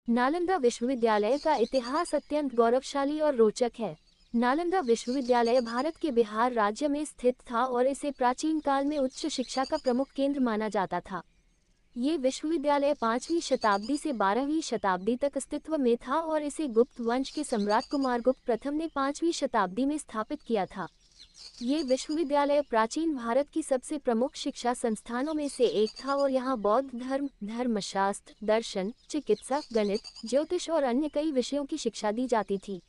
नालंदा विश्वविद्यालय का इतिहास अत्यंत गौरवशाली और रोचक है। नालंदा विश्वविद्यालय भारत के बिहार राज्य में स्थित था और इसे प्राचीन काल में उच्च शिक्षा का प्रमुख केंद्र माना जाता था। ये विश्वविद्यालय 5वीं शताब्दी से 12वीं शताब्दी तक अस्तित्व में था और इसे गुप्त वंश के सम्राट कुमारगुप्त प्रथम ने 5वीं शताब्दी में स्थापित किया था। ये विश्वविद्यालय प्राचीन भारत की सबसे प्रमुख शिक्षा संस्थानों में से एक था और यहाँ बौद्ध धर्म, धर्मशास्त्र, दर्शन, चिकित्सा, गणित, ज्योतिष और अन्य कई विषयों की शिक्षा दी जाती थी।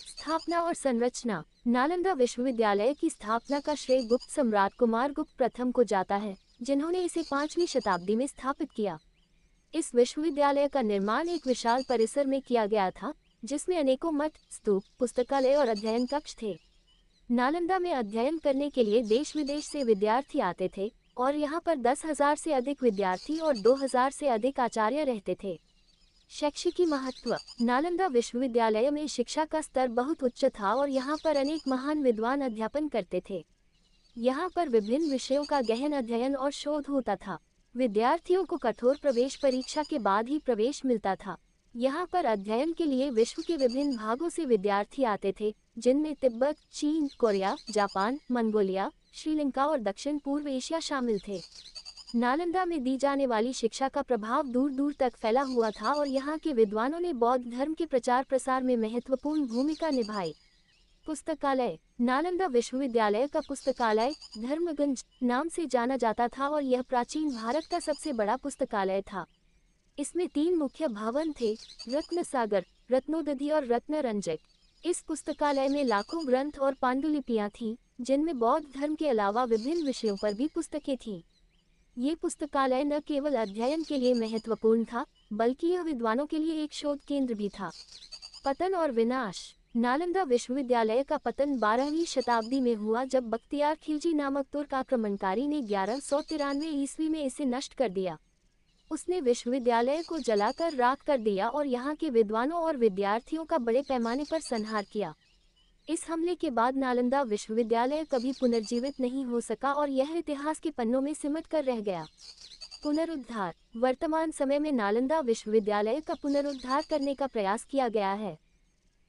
स्थापना और संरचना। नालंदा विश्वविद्यालय की स्थापना का श्रेय गुप्त सम्राट कुमारगुप्त प्रथम को जाता है, जिन्होंने इसे 5वीं शताब्दी में स्थापित किया। इस विश्वविद्यालय का निर्माण एक विशाल परिसर में किया गया था, जिसमें अनेकों मठ, स्तूप, पुस्तकालय और अध्ययन कक्ष थे। नालंदा में अध्ययन करने के लिए देश विदेश से विद्यार्थी आते थे और यहाँ पर 10,000 से अधिक विद्यार्थी और 2,000 से अधिक आचार्य रहते थे। शैक्षिकी महत्व। नालंदा विश्वविद्यालय में शिक्षा का स्तर बहुत उच्च था और यहाँ पर अनेक महान विद्वान अध्यापन करते थे। यहाँ पर विभिन्न विषयों का गहन अध्ययन और शोध होता था। विद्यार्थियों को कठोर प्रवेश परीक्षा के बाद ही प्रवेश मिलता था। यहाँ पर अध्ययन के लिए विश्व के विभिन्न भागों से विद्यार्थी आते थे, जिनमें तिब्बत, चीन, कोरिया, जापान, मंगोलिया, श्रीलंका और दक्षिण पूर्व एशिया शामिल थे। नालंदा में दी जाने वाली शिक्षा का प्रभाव दूर दूर तक फैला हुआ था और यहाँ के विद्वानों ने बौद्ध धर्म के प्रचार प्रसार में महत्वपूर्ण भूमिका निभाई। पुस्तकालय। नालंदा विश्वविद्यालय का पुस्तकालय धर्मगंज नाम से जाना जाता था और यह प्राचीन भारत का सबसे बड़ा पुस्तकालय था। इसमें 3 मुख्य भवन थे, रत्नसागर, रत्नोदधि और रत्नरंजक। इस पुस्तकालय में लाखों ग्रंथ और पांडुलिपियां थीं, जिनमें बौद्ध धर्म के अलावा विभिन्न विषयों पर भी पुस्तकें थीं। ये पुस्तकालय न केवल अध्ययन के लिए महत्वपूर्ण था, बल्कि यह विद्वानों के लिए एक शोध केंद्र भी था। पतन और विनाश। नालंदा विश्वविद्यालय का पतन 12वीं शताब्दी में हुआ, जब बख्तियार खिलजी नामक तुर्क आक्रमणकारी ने 1193 ईस्वी में इसे नष्ट कर दिया। उसने विश्वविद्यालय को जलाकर राख कर दिया और यहाँ के विद्वानों और विद्यार्थियों का बड़े पैमाने पर संहार किया। इस हमले के बाद नालंदा विश्वविद्यालय कभी पुनर्जीवित नहीं हो सका और यह इतिहास के पन्नों में सिमट कर रह गया। पुनरुद्धार। वर्तमान समय में नालंदा विश्वविद्यालय का पुनरुद्धार करने का प्रयास किया गया है।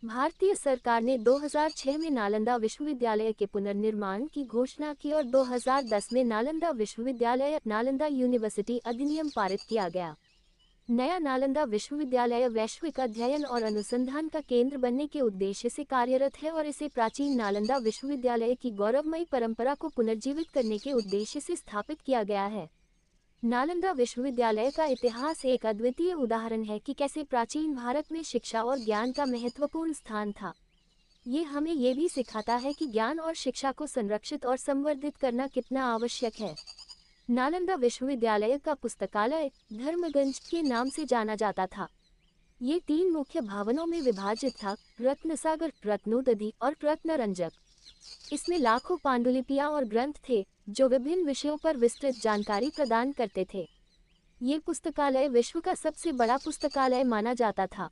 भारतीय सरकार ने 2006 में नालंदा विश्वविद्यालय के पुनर्निर्माण की घोषणा की और 2010 में नालंदा विश्वविद्यालय नालंदा यूनिवर्सिटी अधिनियम पारित किया गया। नया नालंदा विश्वविद्यालय वैश्विक अध्ययन और अनुसंधान का केंद्र बनने के उद्देश्य से कार्यरत है और इसे प्राचीन नालंदा विश्वविद्यालय की गौरवमयी परंपरा को पुनर्जीवित करने के उद्देश्य से स्थापित किया गया है। नालंदा विश्वविद्यालय का इतिहास एक अद्वितीय उदाहरण है कि कैसे प्राचीन भारत में शिक्षा और ज्ञान का महत्वपूर्ण स्थान था। ये हमें ये भी सिखाता है कि ज्ञान और शिक्षा को संरक्षित और संवर्धित करना कितना आवश्यक है। नालंदा विश्वविद्यालय का पुस्तकालय धर्मगंज के नाम से जाना जाता था। ये 3 मुख्य भवनों में विभाजित था, रत्नसागर, रत्नोदधि और रत्नरंजक। इसमें लाखों पांडुलिपियां और ग्रंथ थे, जो विभिन्न विषयों पर विस्तृत जानकारी प्रदान करते थे। ये पुस्तकालय विश्व का सबसे बड़ा पुस्तकालय माना जाता था।